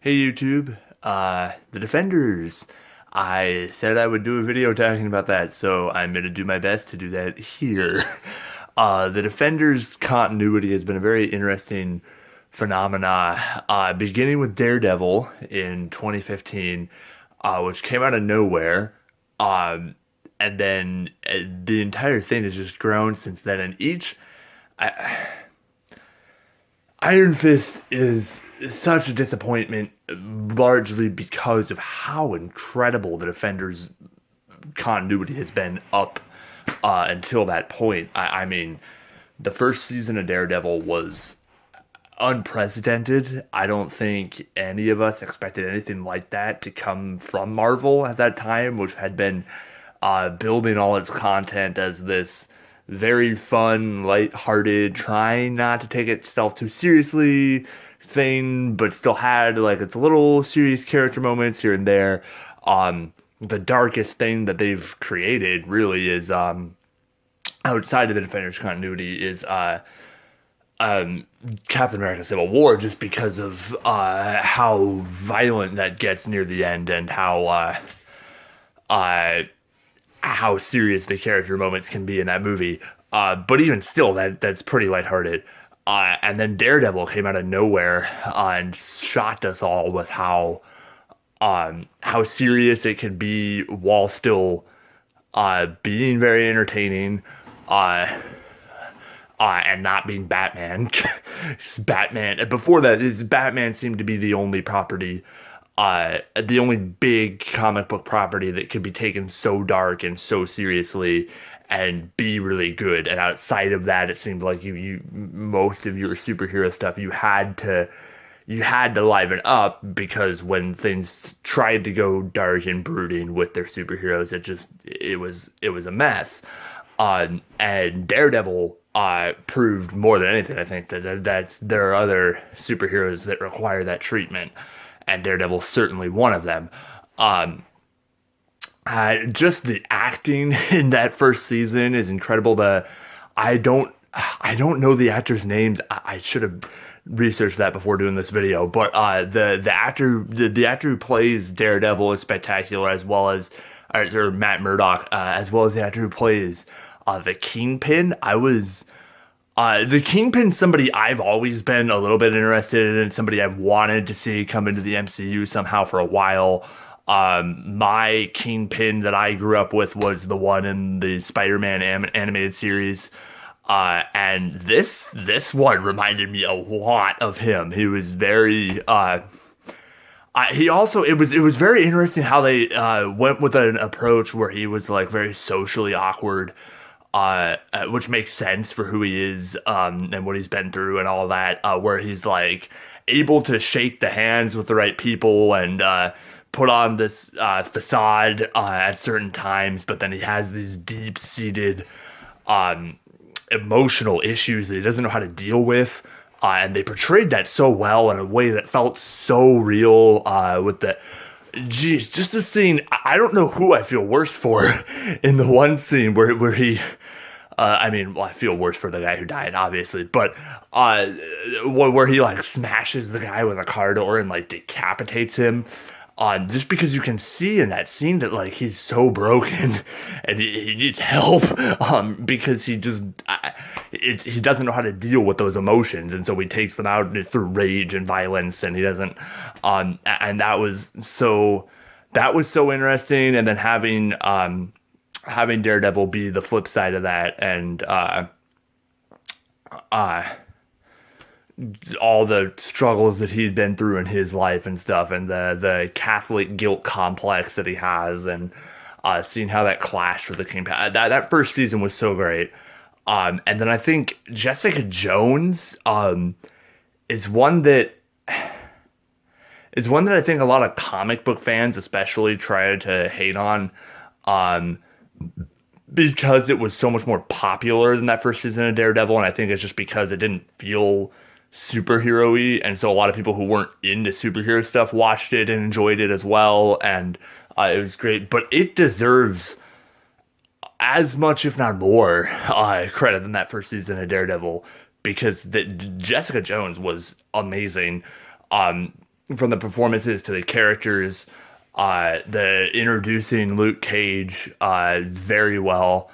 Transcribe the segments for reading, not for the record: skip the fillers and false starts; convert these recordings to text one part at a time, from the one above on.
Hey YouTube, The Defenders. I said I would do a video talking about that, so I'm gonna do my best to do that here. The Defenders continuity has been a very interesting phenomena, beginning with Daredevil in 2015, which came out of nowhere, um, and then the entire thing has just grown since then, and Iron Fist is such a disappointment, largely because of how incredible the Defenders' continuity has been up until that point. I mean, the first season of Daredevil was unprecedented. I don't think any of us expected anything like that to come from Marvel at that time, which had been building all its content as this very fun, light-hearted, trying not to take itself too seriously thing, but still had like its little serious character moments here and there. The darkest thing that they've created really is outside of the Defenders continuity is Captain America Civil War, just because of how violent that gets near the end and how serious the character moments can be in that movie. But even still, that's pretty lighthearted. And then Daredevil came out of nowhere and shocked us all with how serious it could be while still being very entertaining. And not being Batman. Batman. Before that, Batman seemed to be the only property, the only big comic book property that could be taken so dark and so seriously and be really good. And outside of that, it seemed like you most of your superhero stuff you had to liven up, because when things tried to go dark and brooding with their superheroes, it was a mess. And Daredevil proved more than anything, I think, that there are other superheroes that require that treatment, and Daredevil's certainly one of them. Just the acting in that first season is incredible. I don't know the actors' names. I should have researched that before doing this video, but the actor who plays Daredevil is spectacular, as well as or Matt Murdock, as well as the actor who plays the Kingpin. The Kingpin's somebody I've always been a little bit interested in, and somebody I've wanted to see come into the MCU somehow for a while. My Kingpin that I grew up with was the one in the Spider-Man animated series. And this one reminded me a lot of him. He was very, it was very interesting how they went with an approach where he was like very socially awkward, which makes sense for who he is, and what he's been through and all that, where he's like able to shake the hands with the right people and put on this facade at certain times, but then he has these deep-seated emotional issues that he doesn't know how to deal with. And they portrayed that so well in a way that felt so real, with the... Geez, just the scene, I don't know who I feel worse for in the one scene where he... I feel worse for the guy who died, obviously, but where he, like, smashes the guy with a car door and, like, decapitates him. Just because you can see in that scene that, like, he's so broken and he needs help, because he doesn't know how to deal with those emotions, and so he takes them out through rage and violence, and he doesn't, and that was so interesting. And then having Daredevil be the flip side of that, and all the struggles that he's been through in his life and stuff, and the Catholic guilt complex that he has, and seeing how that clashed with the King. That first season was so great. And then I think Jessica Jones is one that I think a lot of comic book fans especially try to hate on, because it was so much more popular than that first season of Daredevil, and I think it's just because it didn't feel superhero-y, and so a lot of people who weren't into superhero stuff watched it and enjoyed it as well, and it was great. But it deserves as much, if not more, credit than that first season of Daredevil, because Jessica Jones was amazing. from the performances to the characters, the introducing Luke Cage very well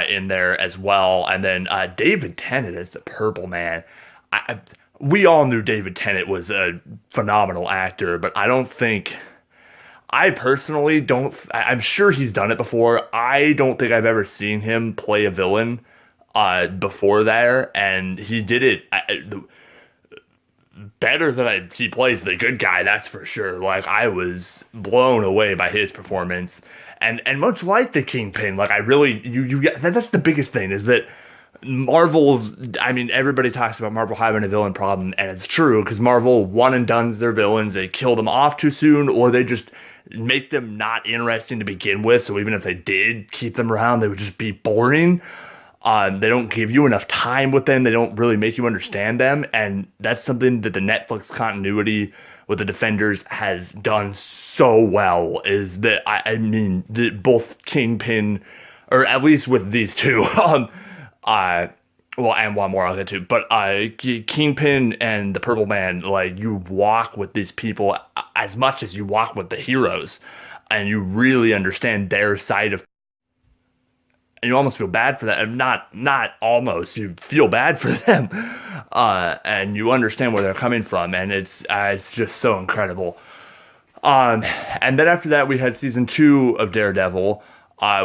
in there as well, and then David Tennant as the Purple Man. We all knew David Tennant was a phenomenal actor, but I personally don't. I'm sure he's done it before. I don't think I've ever seen him play a villain before there, and he did it better than he plays the good guy. That's for sure. Like, I was blown away by his performance, and much like the Kingpin, like, I really you get that's the biggest thing is that Marvel's. I mean, everybody talks about Marvel having a villain problem, and it's true because Marvel one and done's their villains. They kill them off too soon, or they just make them not interesting to begin with. So even if they did keep them around, they would just be boring. They don't give you enough time with them. They don't really make you understand them. And that's something that the Netflix continuity with the Defenders has done so well, is that, I mean, both Kingpin, or at least with these two, well, and one more I'll get to, but Kingpin and the Purple Man, like, you walk with these people as much as you walk with the heroes, and you really understand their side of, and you almost feel bad for them. Not almost, you feel bad for them, and you understand where they're coming from, and it's just so incredible. And then after that, we had season 2 of Daredevil,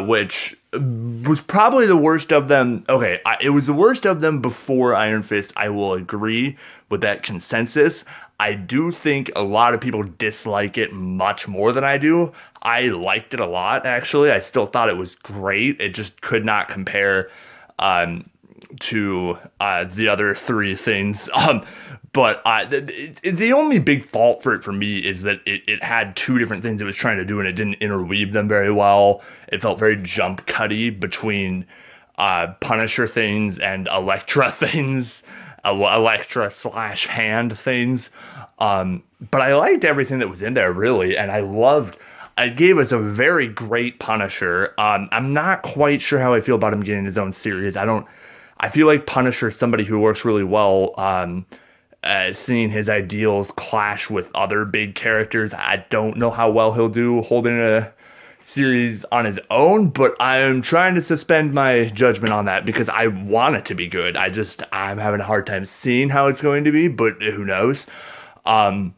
which was probably the worst of them. Okay, it was the worst of them before Iron Fist. I will agree with that consensus. I do think a lot of people dislike it much more than I do. I liked it a lot, actually. I still thought it was great. It just could not compare to the other 3 things. But the only big fault for it for me is that it had 2 different things it was trying to do, and it didn't interweave them very well. It felt very jump cutty between Punisher things and Elektra things, Elektra/Hand things. But I liked everything that was in there, really, and it gave us a very great Punisher. I'm not quite sure how I feel about him getting his own series. I feel like Punisher is somebody who works really well, seeing his ideals clash with other big characters. I don't know how well he'll do holding a series on his own, but I'm trying to suspend my judgment on that because I want it to be good. I'm having a hard time seeing how it's going to be, but who knows? But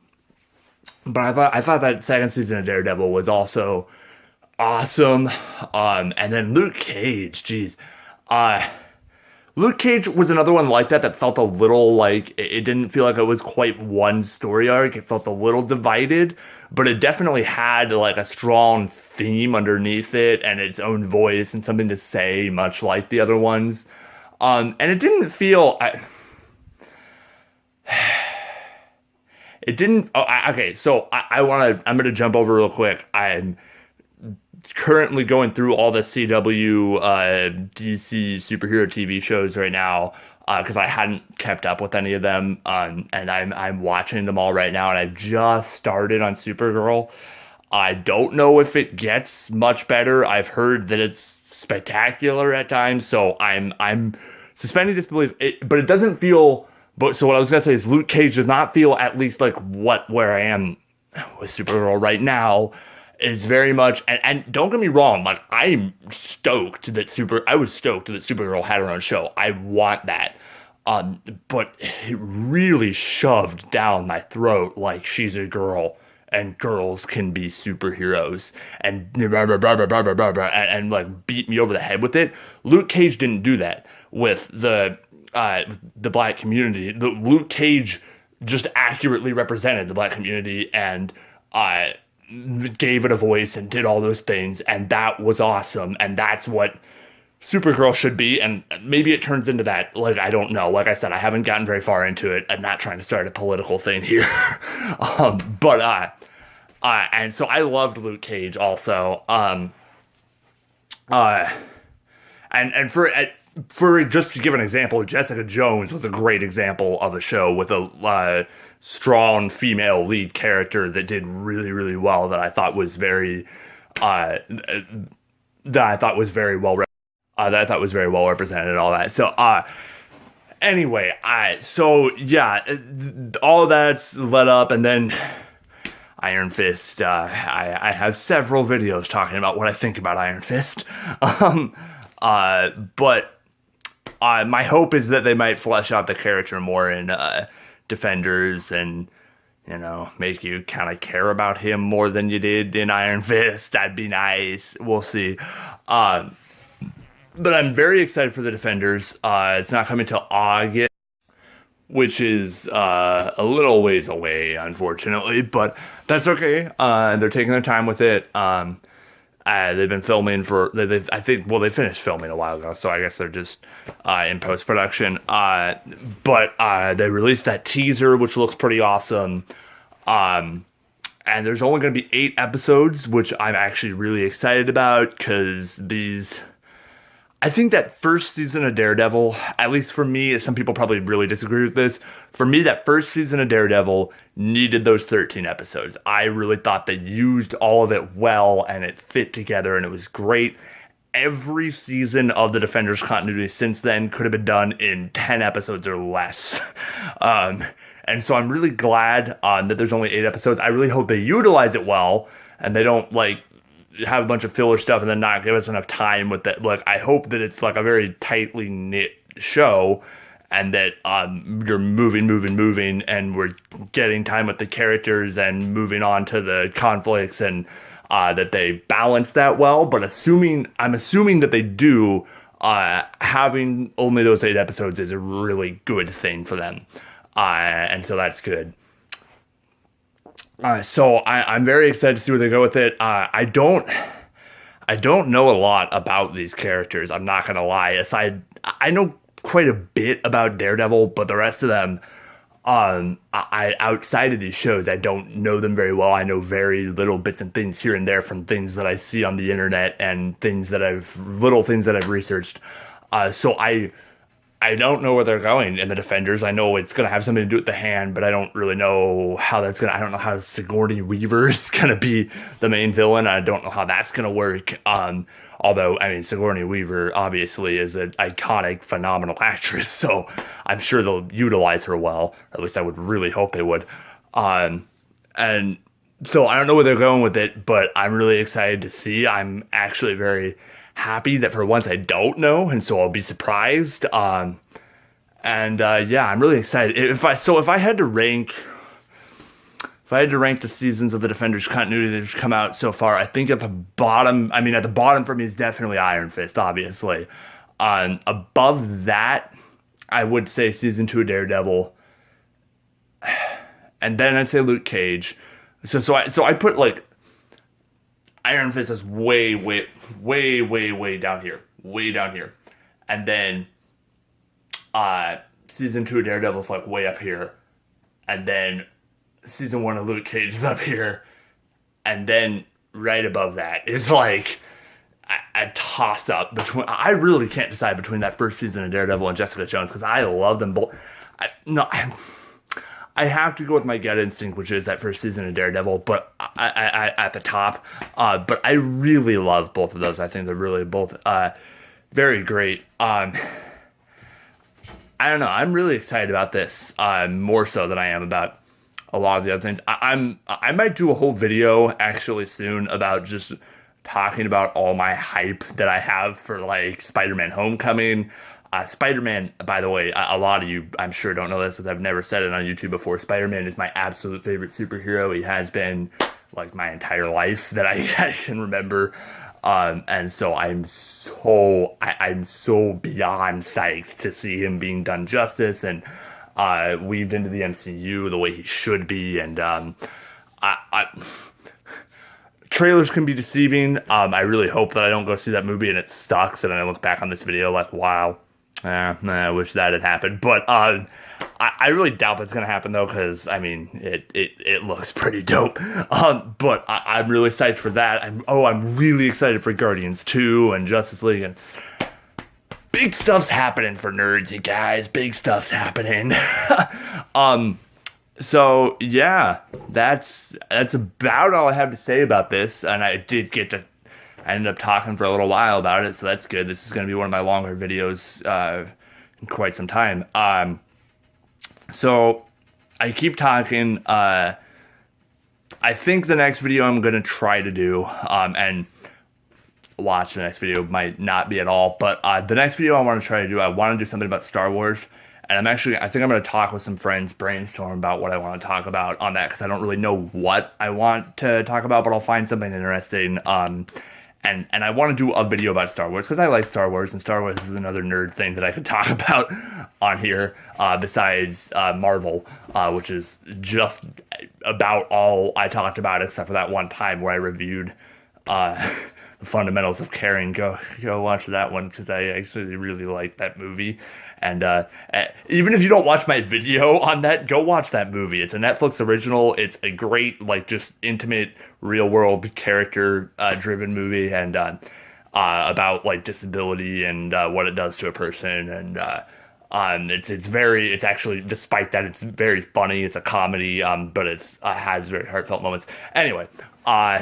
I thought that second season of Daredevil was also awesome. And then Luke Cage, geez. Luke Cage was another one like that felt a little like, it didn't feel like it was quite one story arc. It felt a little divided, but it definitely had like a strong theme underneath it and its own voice and something to say, much like the other ones. And it didn't feel... It didn't... Okay, so I'm going to jump over real quick. I'm currently going through all the CW, DC superhero TV shows right now, because I hadn't kept up with any of them, and I'm watching them all right now, and I've just started on Supergirl. I don't know if it gets much better. I've heard that it's spectacular at times, so I'm suspending disbelief. But it doesn't feel... But so what I was gonna say is Luke Cage does not feel, at least like where I am with Supergirl right now, is very much, and don't get me wrong, like I was stoked that Supergirl had her own show. I want that. But it really shoved down my throat like she's a girl and girls can be superheroes and blah, blah, blah, blah, blah, blah, blah, and like beat me over the head with it. Luke Cage didn't do that with the black community. Luke Cage just accurately represented the black community and gave it a voice and did all those things, and that was awesome, and that's what Supergirl should be, and maybe it turns into that. Like, I don't know. Like I said, I haven't gotten very far into it. I'm not trying to start a political thing here. And so I loved Luke Cage also. And for just to give an example, Jessica Jones was a great example of a show with a strong female lead character that did really, really well. That I thought was very, well represented and all that. So, anyway, so yeah, all that's led up, and then Iron Fist. I have several videos talking about what I think about Iron Fist. Um, but my hope is that they might flesh out the character more in Defenders and, you know, make you kind of care about him more than you did in Iron Fist. That'd be nice. We'll see. But I'm very excited for the Defenders. It's not coming till August, which is a little ways away, unfortunately, but that's okay. They're taking their time with it. They've been filming they finished filming a while ago, so I guess they're just in post-production. But they released that teaser, which looks pretty awesome. And there's only going to be 8 episodes, which I'm actually really excited about, because I think that first season of Daredevil, at least for me, some people probably really disagree with this, for me, that first season of Daredevil needed those 13 episodes. I really thought they used all of it well, and it fit together, and it was great. Every season of the Defenders continuity since then could have been done in 10 episodes or less. And so I'm really glad that there's only 8 episodes. I really hope they utilize it well, and they don't, like, have a bunch of filler stuff and then not give us enough time with it. Like, I hope that it's like a very tightly knit show, and that you're moving, and we're getting time with the characters and moving on to the conflicts, and that they balance that well. But I'm assuming that they do, having only those 8 episodes is a really good thing for them. And so that's good. So I'm very excited to see where they go with it. I don't know a lot about these characters. I'm not gonna lie. I know quite a bit about Daredevil, but the rest of them, I outside of these shows, I don't know them very well. I know very little bits and things here and there from things that I see on the internet and little things that I've researched. So I don't know where they're going in the Defenders. I know it's going to have something to do with the hand, but I don't really know how I don't know how Sigourney Weaver is going to be the main villain. I don't know how that's going to work. Although, I mean, Sigourney Weaver obviously is an iconic, phenomenal actress, so I'm sure they'll utilize her well. At least I would really hope they would. And so I don't know where they're going with it, but I'm really excited to see. I'm actually very happy that for once I don't know, and so I'll be surprised. Yeah, I'm really excited. If I had to rank the seasons of the Defenders continuity that have come out so far, I think at the bottom for me is definitely Iron Fist, obviously. Above that, I would say season 2 of Daredevil, and then I'd say Luke Cage. So I put like Iron Fist is way down here, and then season 2 of Daredevil is like way up here, and then season 1 of Luke Cage is up here, and then right above that is like a toss up between. I really can't decide between that first season of Daredevil and Jessica Jones, because I love them both. I have to go with my gut instinct, which is that first season of Daredevil, but I at the top. But I really love both of those. I think they're really both very great. I don't know. I'm really excited about this, more so than I am about a lot of the other things. I might do a whole video actually soon about just talking about all my hype that I have for like Spider-Man Homecoming. Spider-Man, by the way, a lot of you, I'm sure, don't know this, because I've never said it on YouTube before. Spider-Man is my absolute favorite superhero. He has been, like, my entire life that I can remember. And so I'm so beyond psyched to see him being done justice and weaved into the MCU the way he should be. And trailers can be deceiving. I really hope that I don't go see that movie and it sucks, and then I look back on this video like, wow. I wish that had happened, but I really doubt that's gonna happen though, because I mean it looks pretty dope. But I'm really excited for that. I'm really excited for Guardians 2 and Justice League, and big stuff's happening for nerds, you guys. Big stuff's happening. So yeah, that's about all I have to say about this, and I ended up talking for a little while about it, so that's good. This is going to be one of my longer videos in quite some time. So I keep talking. I I think the next video I'm gonna try to do, and watch the next video might not be at all, but the next video I want to try to do, I want to do something about Star Wars, and I think I'm going to talk with some friends, brainstorm about what I want to talk about on that, because I don't really know what I want to talk about, but I'll find something interesting, and I want to do a video about Star Wars, because I like Star Wars, and Star Wars is another nerd thing that I could talk about on here, besides Marvel, which is just about all I talked about, except for that one time where I reviewed The Fundamentals of Caring. Go watch that one, because I actually really like that movie. And even if you don't watch my video on that, go watch that movie. It's a Netflix original. It's a great, like, just intimate, real world character driven movie, and about like disability and what it does to a person. And it's actually, despite that, it's very funny. It's a comedy, but it's has very heartfelt moments. Anyway,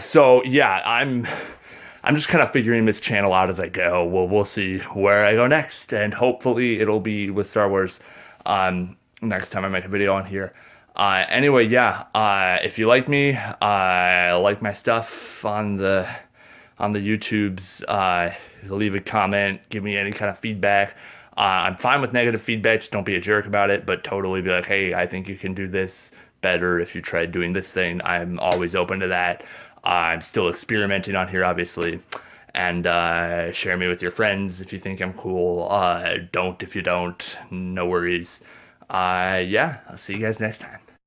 so yeah, I'm just kind of figuring this channel out as I go. We'll see where I go next, and hopefully it'll be with Star Wars next time I make a video on here. Anyway, yeah, if you like me, like my stuff on the YouTubes, leave a comment, give me any kind of feedback. I'm fine with negative feedback, just don't be a jerk about it, but totally be like, hey, I think you can do this better if you tried doing this thing. I'm always open to that. I'm still experimenting on here, obviously. And share me with your friends if you think I'm cool. Don't if you don't. No worries. Yeah, I'll see you guys next time.